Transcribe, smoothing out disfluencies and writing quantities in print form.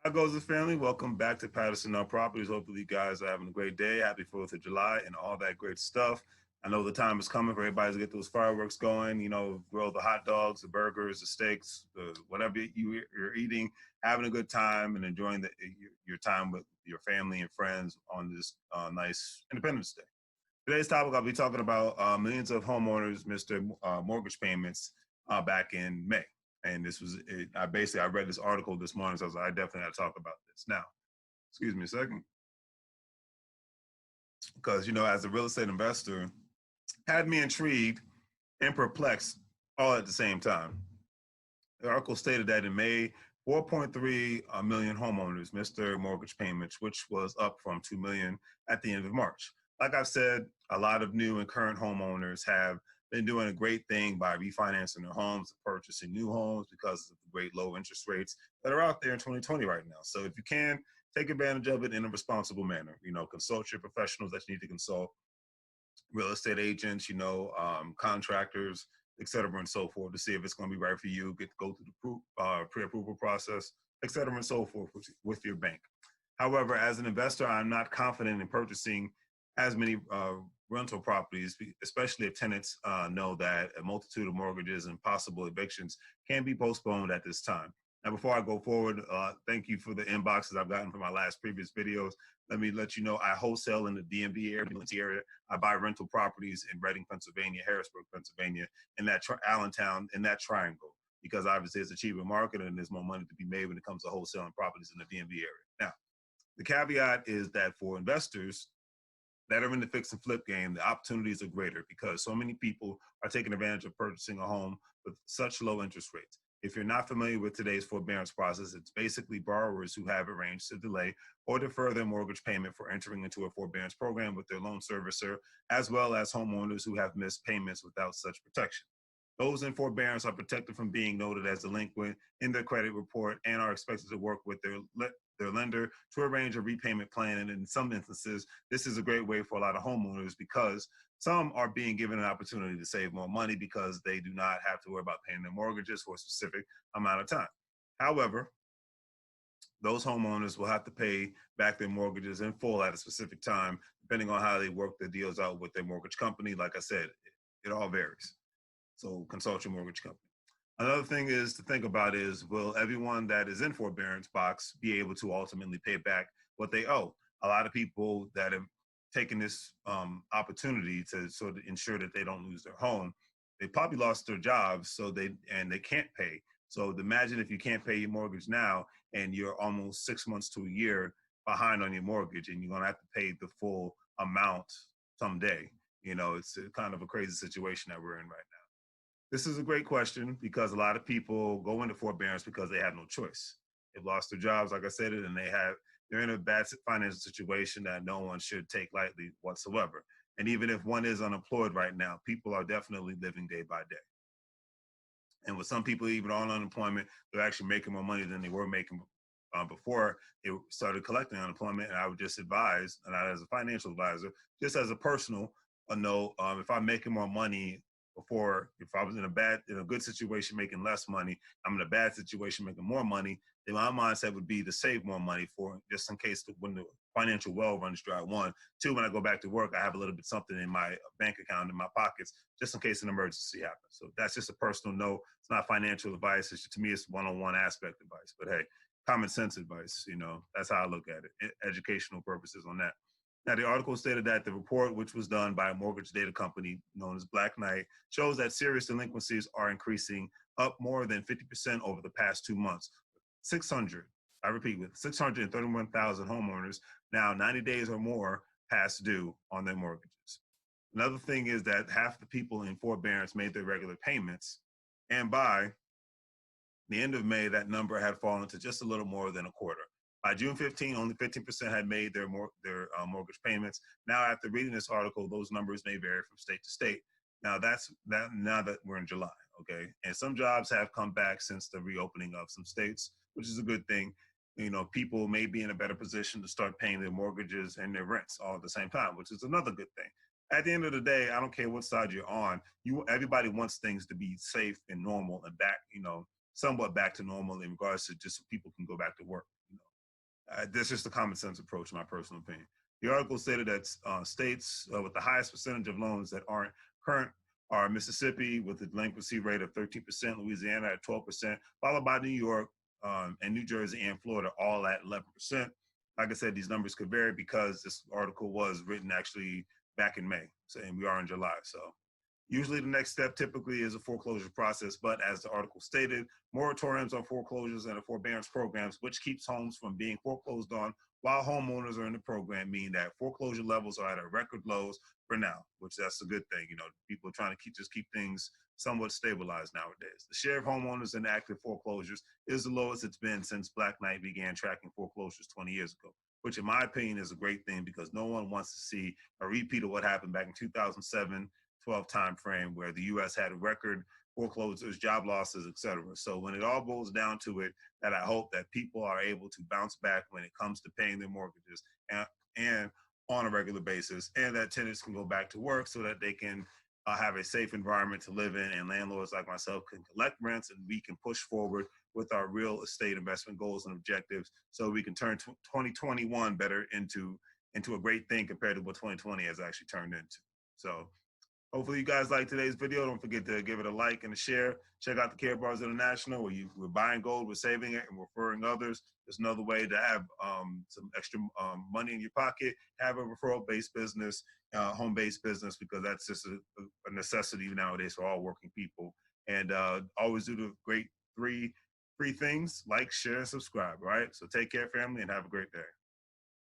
How goes the family? Welcome back to Patterson Properties. Hopefully, you guys are having a great day. Happy 4th of July and all that great stuff. I know the time is coming for everybody to get those fireworks going, grill the hot dogs, the burgers, the steaks, whatever you're eating, having a good time and enjoying your time with your family and friends on this nice Independence Day. Today's topic, I'll be talking about millions of homeowners missed their mortgage payments back in May. And this was, I read this article this morning, so I was like, I definitely got to talk about this. Now, excuse me a second, because, as a real estate investor, had me intrigued and perplexed all at the same time. The article stated that in May, 4.3 million homeowners missed their mortgage payments, which was up from 2 million at the end of March. Like I've said, a lot of new and current homeowners have been doing a great thing by refinancing their homes, purchasing new homes because of the great low interest rates that are out there in 2020 right now. So if you can, take advantage of it in a responsible manner. Consult your professionals that you need to consult, real estate agents, contractors, et cetera, and so forth, to see if it's going to be right for you. Go through the pre-approval process, et cetera, and so forth with your bank. However, as an investor, I'm not confident in purchasing as many rental properties, especially if tenants know that a multitude of mortgages and possible evictions can be postponed at this time. Now, before I go forward, thank you for the inboxes I've gotten from my previous videos. Let me let you know I wholesale in the DMV area. I buy rental properties in Reading, Pennsylvania, Harrisburg, Pennsylvania, in that Allentown, in that triangle, because obviously it's a cheaper market and there's more money to be made when it comes to wholesaling properties in the DMV area. Now, the caveat is that for investors that are in the fix and flip game, the opportunities are greater because so many people are taking advantage of purchasing a home with such low interest rates. If you're not familiar with today's forbearance process, it's basically borrowers who have arranged to delay or defer their mortgage payment for entering into a forbearance program with their loan servicer, as well as homeowners who have missed payments without such protection. Those in forbearance are protected from being noted as delinquent in their credit report and are expected to work with their lender to arrange a repayment plan. And in some instances, this is a great way for a lot of homeowners because some are being given an opportunity to save more money because they do not have to worry about paying their mortgages for a specific amount of time. However, those homeowners will have to pay back their mortgages in full at a specific time, depending on how they work their deals out with their mortgage company. Like I said, it all varies. So consult your mortgage company. Another thing is to think about is, will everyone that is in forbearance box be able to ultimately pay back what they owe? A lot of people that have taken this opportunity to sort of ensure that they don't lose their home, they probably lost their jobs, they can't pay. So imagine if you can't pay your mortgage now and you're almost 6 months to a year behind on your mortgage and you're going to have to pay the full amount someday. It's kind of a crazy situation that we're in right now. This is a great question because a lot of people go into forbearance because they have no choice. They've lost their jobs, like I said, and they're in a bad financial situation that no one should take lightly whatsoever. And even if one is unemployed right now, people are definitely living day by day. And with some people even on unemployment, they're actually making more money than they were making before they started collecting unemployment. And I would just advise, and not as a financial advisor, just as a personal note, if I'm making more money before, if I was in a good situation making less money, I'm in a bad situation making more money, then my mindset would be to save more money for just in case when the financial well runs dry. One, two, when I go back to work, I have a little bit something in my bank account in my pockets just in case an emergency happens. So that's just a personal note. It's not financial advice. To me, it's one-on-one aspect advice. But hey, common sense advice. That's how I look at it. Educational purposes on that. Now, the article stated that the report, which was done by a mortgage data company known as Black Knight, shows that serious delinquencies are increasing up more than 50% over the past 2 months. 600, I repeat, with 631,000 homeowners now 90 days or more past due on their mortgages. Another thing is that half the people in forbearance made their regular payments, and by the end of May, that number had fallen to just a little more than a quarter. By June 15, only 15% had made their mortgage payments. Now, after reading this article, those numbers may vary from state to state. Now now that we're in July, okay? And some jobs have come back since the reopening of some states, which is a good thing. People may be in a better position to start paying their mortgages and their rents all at the same time, which is another good thing. At the end of the day, I don't care what side you're on. Everybody wants things to be safe and normal and back, somewhat back to normal in regards to just so people can go back to work. This is just a common sense approach, in my personal opinion. The article stated that states with the highest percentage of loans that aren't current are Mississippi with a delinquency rate of 13%, Louisiana at 12%, followed by New York and New Jersey and Florida, all at 11%. Like I said, these numbers could vary because this article was written actually back in May, so, and we are in July. So usually the next step typically is a foreclosure process, but as the article stated, moratoriums on foreclosures and the forbearance programs, which keeps homes from being foreclosed on while homeowners are in the program, mean that foreclosure levels are at a record lows for now, which that's a good thing. You know, people are trying to keep things somewhat stabilized nowadays. The share of homeowners in active foreclosures is the lowest it's been since Black Knight began tracking foreclosures 20 years ago, which in my opinion is a great thing because no one wants to see a repeat of what happened back in 2007 12 time frame where the U.S. had a record foreclosures, job losses, et cetera. So when it all boils down to it, that I hope that people are able to bounce back when it comes to paying their mortgages and on a regular basis, and that tenants can go back to work so that they can have a safe environment to live in, and landlords like myself can collect rents, and we can push forward with our real estate investment goals and objectives, so we can turn 2021 better into a great thing compared to what 2020 has actually turned into. So hopefully you guys like today's video. Don't forget to give it a like and a share. Check out the Care Bars International where we're buying gold, we're saving it, and we're referring others. There's another way to have some extra money in your pocket, have a referral-based business, home-based business, because that's just a necessity nowadays for all working people. And always do the great three things: like, share, and subscribe, all right? So take care, family, and have a great day.